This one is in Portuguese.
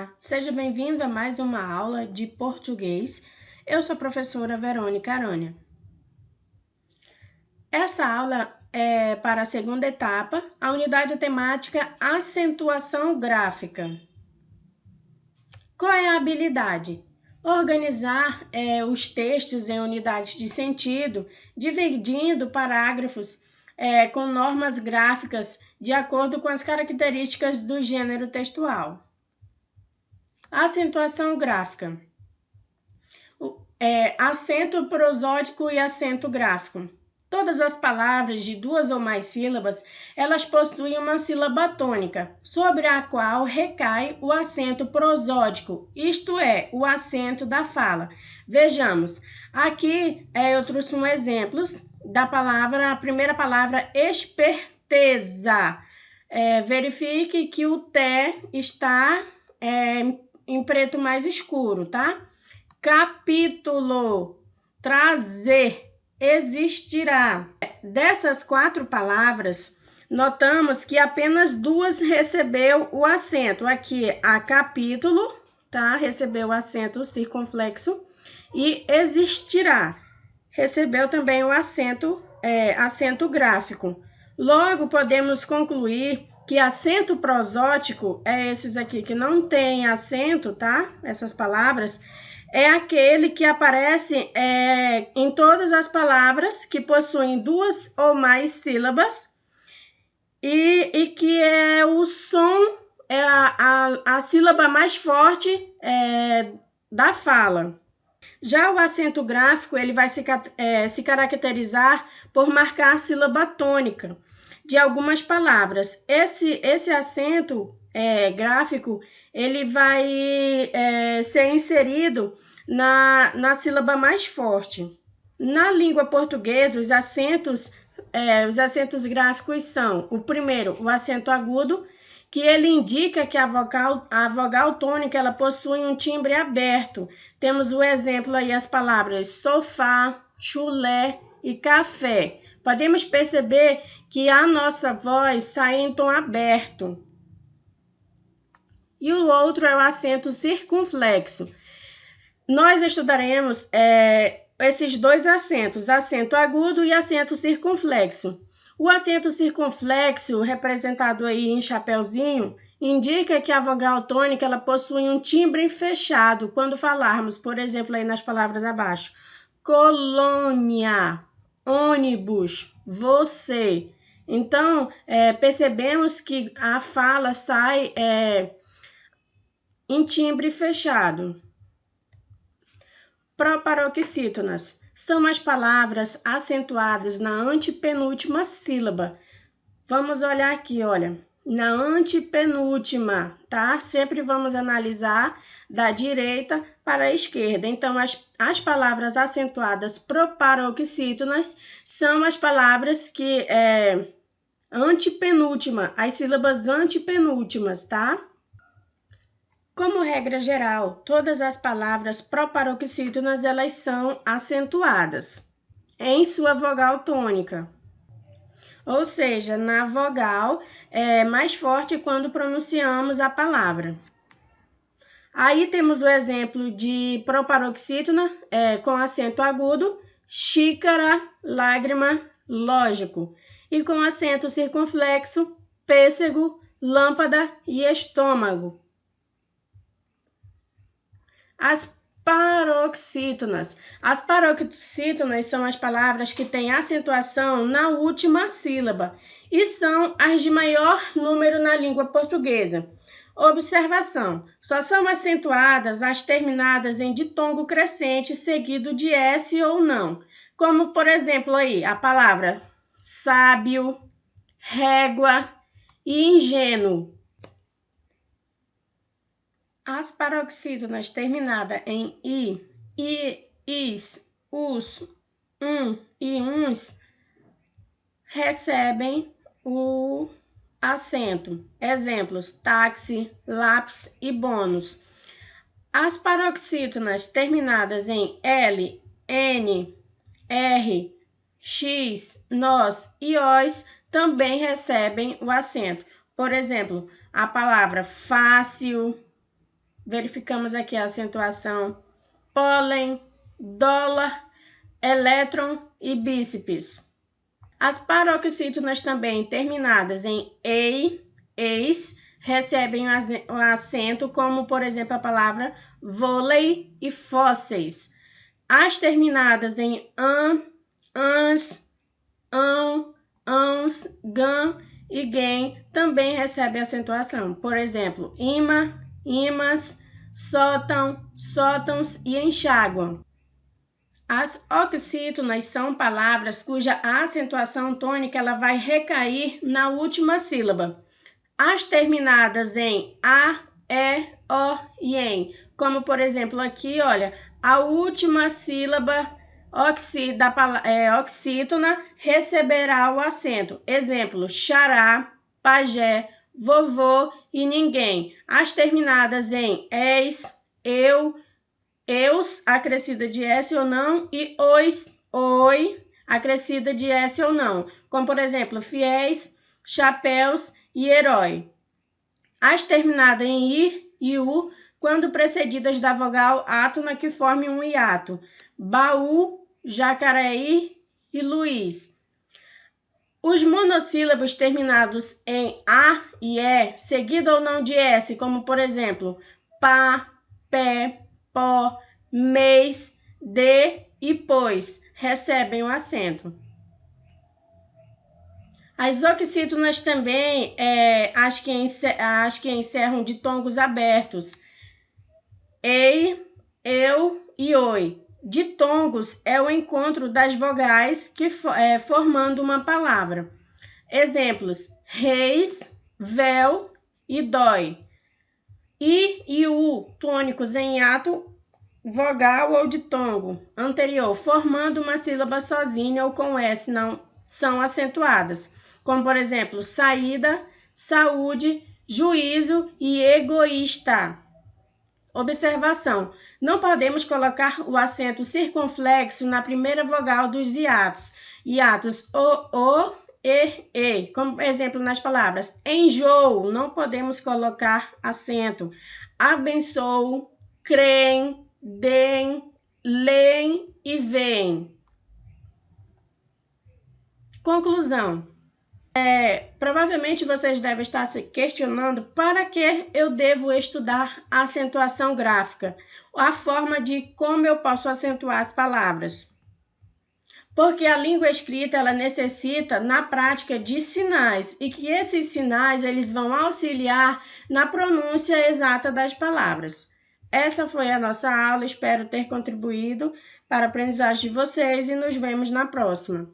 Olá, seja bem-vindo a mais uma aula de português. Eu sou a professora Verônica Aranha. Essa aula é para a segunda etapa, a unidade temática acentuação gráfica. Qual é a habilidade? Organizar os textos em unidades de sentido, dividindo parágrafos com normas gráficas de acordo com as características do gênero textual. Acentuação gráfica. Acento prosódico e acento gráfico. Todas as palavras de duas ou mais sílabas, elas possuem uma sílaba tônica, sobre a qual recai o acento prosódico, isto é, o acento da fala. Vejamos, aqui eu trouxe um exemplo da palavra, a primeira palavra, esperteza. Verifique que o T está em preto mais escuro, tá? Capítulo, trazer, existirá. Dessas 4 palavras, notamos que apenas 2 recebeu o acento. Aqui, a capítulo, tá? Recebeu o acento circunflexo. E existirá, recebeu também o acento gráfico. Logo, podemos concluir que acento prosódico é esses aqui que não tem acento, tá? Essas palavras, é aquele que aparece em todas as palavras que possuem 2 ou mais sílabas e que é o som, é a sílaba mais forte da fala. Já o acento gráfico, ele vai se caracterizar por marcar a sílaba tônica de algumas palavras. Esse acento gráfico, ele vai ser inserido na sílaba mais forte. Na língua portuguesa, os acentos gráficos são: o primeiro, o acento agudo, que ele indica que a vogal tônica ela possui um timbre aberto. Temos o exemplo aí, as palavras sofá, chulé e café. Podemos perceber que a nossa voz sai em tom aberto. E o outro é o acento circunflexo. Nós estudaremos esses 2 acentos, acento agudo e acento circunflexo. O acento circunflexo, representado aí em chapeuzinho, indica que a vogal tônica ela possui um timbre fechado quando falarmos, por exemplo, aí nas palavras abaixo. Colônia, ônibus, você. Então, percebemos que a fala sai em timbre fechado. Proparoxítonas são as palavras acentuadas na antepenúltima sílaba. Vamos olhar aqui, olha, na antepenúltima, tá? Sempre vamos analisar da direita para a esquerda. Então, as palavras acentuadas proparoxítonas são as palavras que antepenúltima, as sílabas antepenúltimas, tá? Como regra geral, todas as palavras proparoxítonas elas são acentuadas em sua vogal tônica. Ou seja, na vogal mais forte quando pronunciamos a palavra. Aí temos o exemplo de proparoxítona com acento agudo, xícara, lágrima, lógico. E com acento circunflexo, pêssego, lâmpada e estômago. As paroxítonas. As paroxítonas são as palavras que têm acentuação na última sílaba e são as de maior número na língua portuguesa. Observação: só são acentuadas as terminadas em ditongo crescente seguido de S ou não, como por exemplo aí a palavra sábio, régua e ingênuo. As paroxítonas terminadas em i, is, us, e uns recebem o acento. Exemplos: táxi, lápis e bônus. As paroxítonas terminadas em L, N, R, X, nós e os também recebem o acento. Por exemplo, a palavra fácil, verificamos aqui a acentuação pólen, dólar, elétron e bíceps. As paroxítonas também terminadas em ei, eis, recebem o acento, como, por exemplo, a palavra vôlei e fósseis. As terminadas em ans, ans, gan e gen também recebem acentuação. Por exemplo, ima, imas, sótão, sótãos e enxáguam. As oxítonas são palavras cuja acentuação tônica ela vai recair na última sílaba. As terminadas em a, e, o e em, como por exemplo aqui, olha, a última sílaba oxítona receberá o acento. Exemplo, xará, pajé, vovô e ninguém. As terminadas em es, eu, eus, acrescida de S ou não, e ois, oi, acrescida de S ou não. Como, por exemplo, fiéis, chapéus e herói. As terminadas em ir e u, quando precedidas da vogal átona que forme um hiato. Baú, Jacareí e Luiz. Os monossílabos terminados em a e e, seguido ou não de S, como, por exemplo, pá, pé, pó, mês, de e pois, recebem o acento. As oxítonas também, as que encerram ditongos abertos. Ei, eu e oi. Ditongos é o encontro das vogais que formando uma palavra. Exemplos, reis, véu e dói. I e U, tônicos em ato, vogal ou ditongo anterior, formando uma sílaba sozinha ou com S, não são acentuadas. Como, por exemplo, saída, saúde, juízo e egoísta. Observação: não podemos colocar o acento circunflexo na primeira vogal dos hiatos. Hiatos o, e. Como exemplo nas palavras enjoo, não podemos colocar acento. Abençoo, creem, deem, leem e veem. Conclusão. Provavelmente vocês devem estar se questionando para que eu devo estudar a acentuação gráfica, a forma de como eu posso acentuar as palavras. Porque a língua escrita ela necessita na prática de sinais e que esses sinais eles vão auxiliar na pronúncia exata das palavras. Essa foi a nossa aula, espero ter contribuído para a aprendizagem de vocês e nos vemos na próxima.